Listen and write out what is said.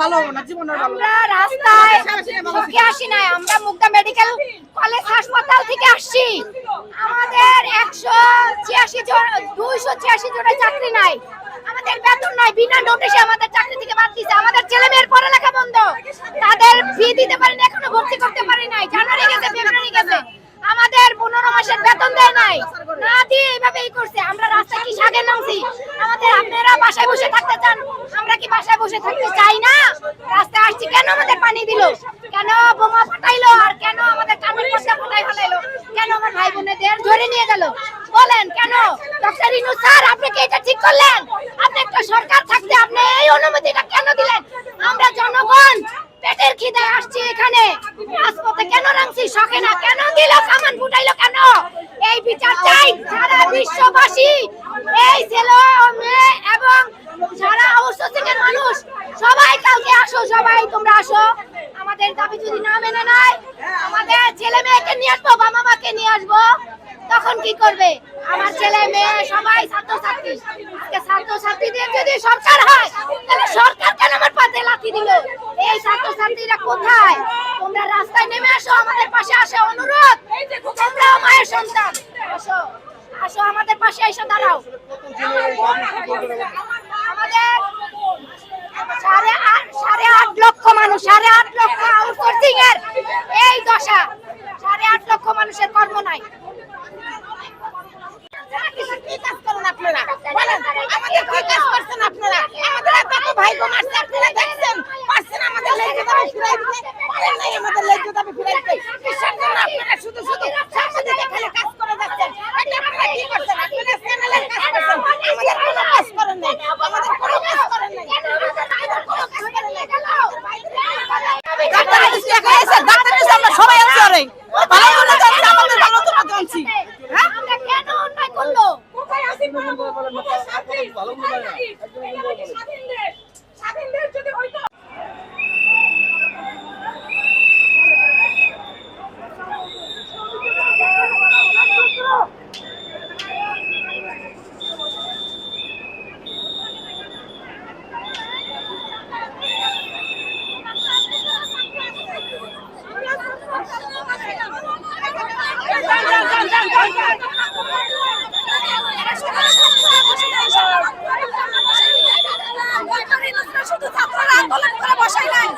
ভালো হবে না, জীবনের ভালো। আমরা রাস্তায় থেকে আসি না, আমরা মুগদা মেডিকেল কলেজ হাসপাতাল থেকে আসছি। আমাদের 186 জন 286 জনের চাকরি নাই, আমাদের বেতন নাই, বিনা নোটিশে আমাদের চাকরি থেকে বাদ দিয়েছে। আমাদের ছেলে মেয়ের পড়ালেখা বন্ধ, তাদের ফি দিতে পারেন, এখনো ভর্তি করতে পারি নাই। জানুয়ারি গেছে, ফেব্রুয়ারি গেছে, আমাদের 15 মাসের বেতন দেয় নাই, না দিয়ে এইভাবেই করছে। আমরা রাস্তায় কি সাগে নামছি? আমাদের আপনারা বাসায় বসে থাকতে চান, আমরা কি বাসায় বসে থাকতে চাই না? রাস্তায় আসছি কেন? আমাদের পানি দিল কেন? বোমা ফাটাইলো, আর কেন আমাদের কানের পর্দা ফাটাই ফেলাইলো? কেন আমার ভাই বোনেদের ধরে নিয়ে গেল? বলেন কেন? ডক্টর ইনু স্যার, আপনি কি এটা ঠিক করলেন? আপনি একটা সরকার থাকতে আপনি এই অনুমতিটা কেন দিলেন? আমরা জনগণ পেটের খিদায় আসছি, এখানে রাজপথে কেন নামছি? শখে না, কেন দিল? কামান ফুটাইলো কেন? এই বিচার চাই সারা বিশ্ববাসী, এই ছেলে মেয়ে এবং সারা আউটসোর্সিংয়ের মানুষ সবাই কালকে আসো, সবাই তোমরা আসো। আমাদের দাবি যদি না মেনে নেয়, আমাদের ছেলে মেয়েকে নিয়ে আসবো, বাবা মাকে নিয়ে আসবো, তখন কি করবে? আমার ছেলে মেয়ে সবাই ছাত্রছাত্রী। আজকে ছাত্রছাত্রীদের যদি সরকার হয়, তাহলে সরকার কেন আমার পাতে লাথি দিল? এই ছাত্রছাত্রীরা কোথায়? তোমরা রাস্তায় নেমে আসো, আমাদের পাশে আসো, অনুরোধ। তোমরাও মায়ের সন্তান, আসো আসো, আমাদের পাশে এসে দাঁড়াও। আমাদের 8.5 লক্ষ মানুষ, 8.5 লক্ষ আউটসোর্সিং এর এই দশা, 8.5 লক্ষ মানুষের কর্ম নাই। কি কাজ করেন আপনারা? বলেন, আমাদের কি কাজ করছেন আপনারা? আমাদের এত ভাই বোন আসছে, আপনারা দেখছেন, পারছেন আমাদের লেগে দাবি ফিরাই দিতে? পারেন নাই আমাদের লেগে দাবি ফিরাই দিতে। কিসের জন্য আপনারা শুধু শুধু সাংবাদিক খালি কাজ করে যাচ্ছেন? এটা আপনারা কি করছেন? আপনারা চ্যানেলের কাজ করছেন, আমাদের কোনো কাজ করেন নাই, আমাদের কোনো কাজ করেন নাই, আমাদের কোনো কাজ করেন নাই। ডাক্তার আইসি একা এসে, ডাক্তার এসে আমরা সবাই আছি, আরে ভালো হলে যাচ্ছি, আমাদের ভালো তো না জানছি। হ্যাঁ, আমরা কেন অন্যায় করলো? কোথায় আসি বলেন, ভালো মনে হয় না। স্বাধীন দেশ যদি হইতো। শুধু ছাত্ররা আন্দোলন করে বসাই নাই,